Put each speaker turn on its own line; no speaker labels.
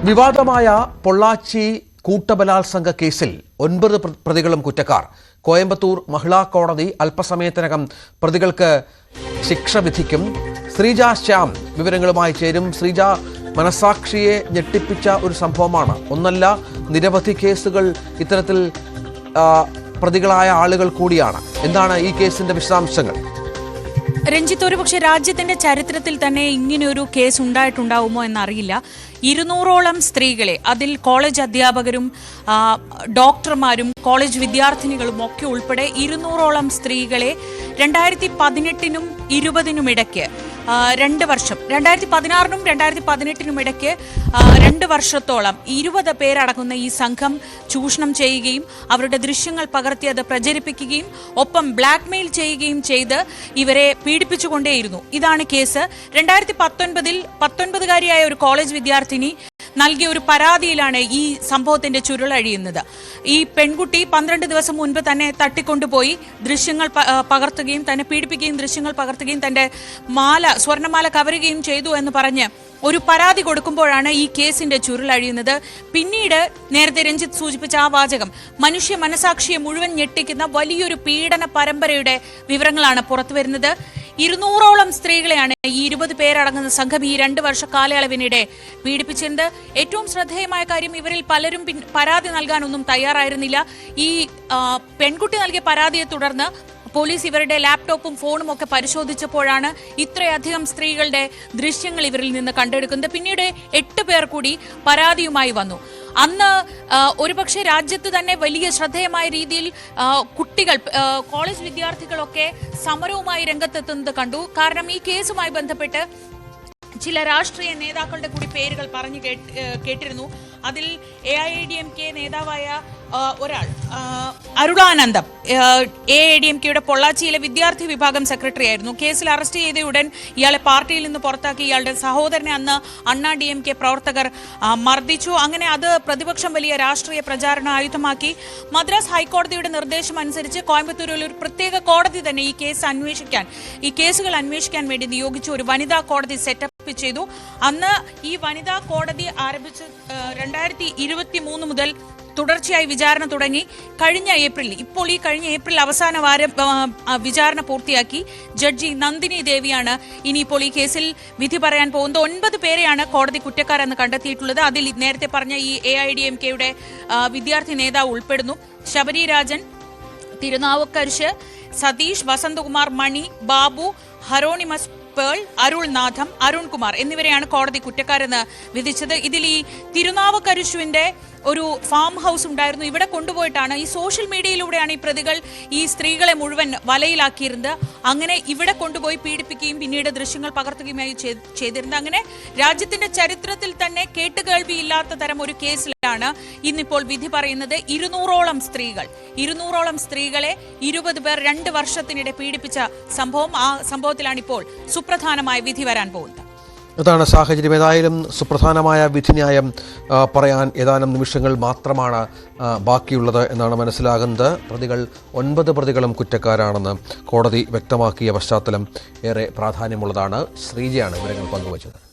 വിവാദമായ പൊള്ളാച്ചി കൂട്ടബലാത്സംഗ കേസിൽ 9 പ്രതികളും കുറ്റക്കാർ. കോയമ്പത്തൂർ മഹിളാ കോടതി അല്പസമയത്തിനകം പ്രതികൾക്ക് ശിക്ഷ വിധിക്കും. ശ്രീജ ശ്യാം വിവരങ്ങളുമായി ചേരും. ശ്രീജ, മനസാക്ഷിയെ ഞെട്ടിപ്പിച്ച ഒരു സംഭവമാണ്. ഒന്നല്ല, നിരവധി കേസുകൾ ഇത്തരത്തിൽ പ്രതികളായ ആളുകൾ കൂടിയാണ്. എന്താണ് ഈ കേസിന്റെ വിശദാംശങ്ങൾ?
രഞ്ജിത്ത്, ഒരുപക്ഷെ രാജ്യത്തിന്റെ ചരിത്രത്തിൽ തന്നെ ഇങ്ങനെയൊരു കേസ് ഉണ്ടായിട്ടുണ്ടാവുമോ എന്നറിയില്ല. 200ഓളം സ്ത്രീകളെ, അതിൽ കോളേജ് അധ്യാപകരും ഡോക്ടർമാരും കോളേജ് വിദ്യാർത്ഥിനികളും ഒക്കെ ഉൾപ്പെടെ 200ഓളം സ്ത്രീകളെ 2018-നും 2020-നും ഇടയ്ക്ക് 2 വർഷം, 2016-നും 2018-നും ഇടയ്ക്ക് 2 വർഷത്തോളം 20 പേരടങ്ങുന്ന ഈ സംഘം ചൂഷണം ചെയ്യുകയും അവരുടെ ദൃശ്യങ്ങൾ പകർത്തി അത് പ്രചരിപ്പിക്കുകയും ഒപ്പം ബ്ലാക്ക്മെയിൽ ചെയ്യുകയും ചെയ്ത് ഇവരെ പീഡിപ്പിച്ചുകൊണ്ടേയിരുന്നു. ഇതാണ് കേസ്. 2019-ൽ 19-കാരിയായ ഒരു കോളേജ് വിദ്യാർത്ഥിനി നൽകിയ ഒരു പരാതിയിലാണ് ഈ സംഭവത്തിന്റെ ചുരുളഴിയുന്നത്. ഈ പെൺകുട്ടി 12 ദിവസം മുൻപ് തന്നെ തട്ടിക്കൊണ്ടുപോയി ദൃശ്യങ്ങൾ പകർത്തുകയും തന്നെ പീഡിപ്പിക്കുകയും ദൃശ്യങ്ങൾ പകർത്തുകയും തന്റെ സ്വർണ്ണമാല കവരുകയും ചെയ്തു എന്ന് പറഞ്ഞ് ഒരു പരാതി കൊടുക്കുമ്പോഴാണ് ഈ കേസിന്റെ ചുരുളഴിയുന്നത്. പിന്നീട് നേരത്തെ രഞ്ജിത്ത് സൂചിപ്പിച്ച ആ വാചകം, മനുഷ്യ മനസാക്ഷിയെ മുഴുവൻ ഞെട്ടിക്കുന്ന വലിയൊരു പീഡന പരമ്പരയുടെ വിവരങ്ങളാണ് പുറത്തുവരുന്നത്. 200ഓളം സ്ത്രീകളെയാണ് ഈ 20 പേരടങ്ങുന്ന സംഘം ഈ 2 വർഷ കാലയളവിനിടെ പീഡിപ്പിച്ചിരുന്നത്. ഏറ്റവും ശ്രദ്ധേയമായ കാര്യം, ഇവരിൽ പലരും പരാതി നൽകാനൊന്നും തയ്യാറായിരുന്നില്ല. ഈ പെൺകുട്ടി നൽകിയ പരാതിയെ തുടർന്ന് പോലീസ് ഇവരുടെ ലാപ്ടോപ്പും ഫോണും ഒക്കെ പരിശോധിച്ചപ്പോഴാണ് ഇത്രയധികം സ്ത്രീകളുടെ ദൃശ്യങ്ങൾ ഇവരിൽ നിന്ന് കണ്ടെടുക്കുന്നത്. പിന്നീട് 8 പേർ കൂടി പരാതിയുമായി വന്നു. അന്ന് ഒരുപക്ഷെ രാജ്യത്ത് തന്നെ വലിയ ശ്രദ്ധേയമായ രീതിയിൽ കുട്ടികൾ, കോളേജ് വിദ്യാർത്ഥികളൊക്കെ സമരവുമായി രംഗത്തെത്തുന്നത് കണ്ടു. കാരണം ഈ കേസുമായി ബന്ധപ്പെട്ട് ചില രാഷ്ട്രീയ നേതാക്കളുടെ കൂടി പേരുകൾ പറഞ്ഞു കേട്ടിരുന്നു. അതിൽ AIADMK നേതാവായ ഒരാൾ, അരുളാനന്ദം, AIADMKയുടെ പൊള്ളാച്ചിയിലെ വിദ്യാർത്ഥി വിഭാഗം സെക്രട്ടറി ആയിരുന്നു. കേസിൽ അറസ്റ്റ് ചെയ്തയുടൻ ഇയാളെ പാർട്ടിയിൽ നിന്ന് പുറത്താക്കി. ഇയാളുടെ സഹോദരനെ അന്ന് അണ്ണാ DMK പ്രവർത്തകർ മർദ്ദിച്ചു. അങ്ങനെ അത് പ്രതിപക്ഷം വലിയ രാഷ്ട്രീയ പ്രചാരണ ആയുധമാക്കി. മദ്രാസ് ഹൈക്കോടതിയുടെ നിർദ്ദേശം അനുസരിച്ച് കോയമ്പത്തൂരിൽ ഒരു പ്രത്യേക കോടതി തന്നെ ഈ കേസുകൾ അന്വേഷിക്കാൻ വേണ്ടി നിയോഗിച്ച ഒരു വനിതാ കോടതി സെറ്റപ്പ് ചെയ്തു. അന്ന് ഈ വനിതാ കോടതി ആരംഭിച്ച് 2023 മുതൽ തുടർച്ചയായി വിചാരണ തുടങ്ങി. കഴിഞ്ഞ ഏപ്രിൽ അവസാന വാരം വിചാരണ പൂർത്തിയാക്കി. ജഡ്ജി നന്ദിനി ദേവിയാണ് ഇനിയിപ്പോൾ ഈ കേസിൽ വിധി പറയാൻ പോകുന്നത്. 9 പേരെയാണ് കോടതി കുറ്റക്കാരെന്ന് കണ്ടെത്തിയിട്ടുള്ളത്. അതിൽ നേരത്തെ പറഞ്ഞ ഈ AIADMKയുടെ വിദ്യാർത്ഥി നേതാവ് ഉൾപ്പെടുന്നു. ശബരി രാജൻ, തിരുനാവുക്കരശ്, സതീഷ്, വസന്തകുമാർ, മണി, ബാബു, ഹരോണിമസ് പേൾ, അരുൾനാഥം, അരുൺകുമാർ എന്നിവരെയാണ് കോടതി കുറ്റക്കാരെന്ന് വിധിച്ചത്. ഇതിൽ ഈ തിരുനാവുക്കരശുവിന്റെ ഒരു ഫാം ഹൗസ് ഉണ്ടായിരുന്നു. ഇവിടെ കൊണ്ടുപോയിട്ടാണ്, ഈ സോഷ്യൽ മീഡിയയിലൂടെയാണ് ഈ പ്രതികൾ ഈ സ്ത്രീകളെ മുഴുവൻ വലയിലാക്കിയിരുന്നത്. അങ്ങനെ ഇവിടെ കൊണ്ടുപോയി പീഡിപ്പിക്കുകയും പിന്നീട് ദൃശ്യങ്ങൾ പകർത്തുകയുമായി ചെയ്തിരുന്നത്. അങ്ങനെ രാജ്യത്തിന്റെ ചരിത്രത്തിൽ തന്നെ കേട്ടുകേൾവിയില്ലാത്ത തരം ഒരു കേസിലാണ് ഇന്നിപ്പോൾ വിധി പറയുന്നത്. 200ഓളം സ്ത്രീകളെ 20 പേർ 2 വർഷത്തിനിടെ പീഡിപ്പിച്ച സംഭവം. ആ സംഭവത്തിലാണ് ഇപ്പോൾ സുപ്രധാനമായ വിധി വരാൻ പോകുന്നത്.
അതാണ് സാഹചര്യം. ഏതായാലും സുപ്രധാനമായ വിധിന്യായം പറയാൻ ഏതാനും നിമിഷങ്ങൾ മാത്രമാണ് ബാക്കിയുള്ളത് എന്നാണ് മനസ്സിലാകുന്നത്. 9 പ്രതികളും കുറ്റക്കാരാണെന്ന് കോടതി വ്യക്തമാക്കിയ പശ്ചാത്തലം ഏറെ പ്രാധാന്യമുള്ളതാണ്. ശ്രീജയാണ് വിവരങ്ങൾ പങ്കുവച്ചത്.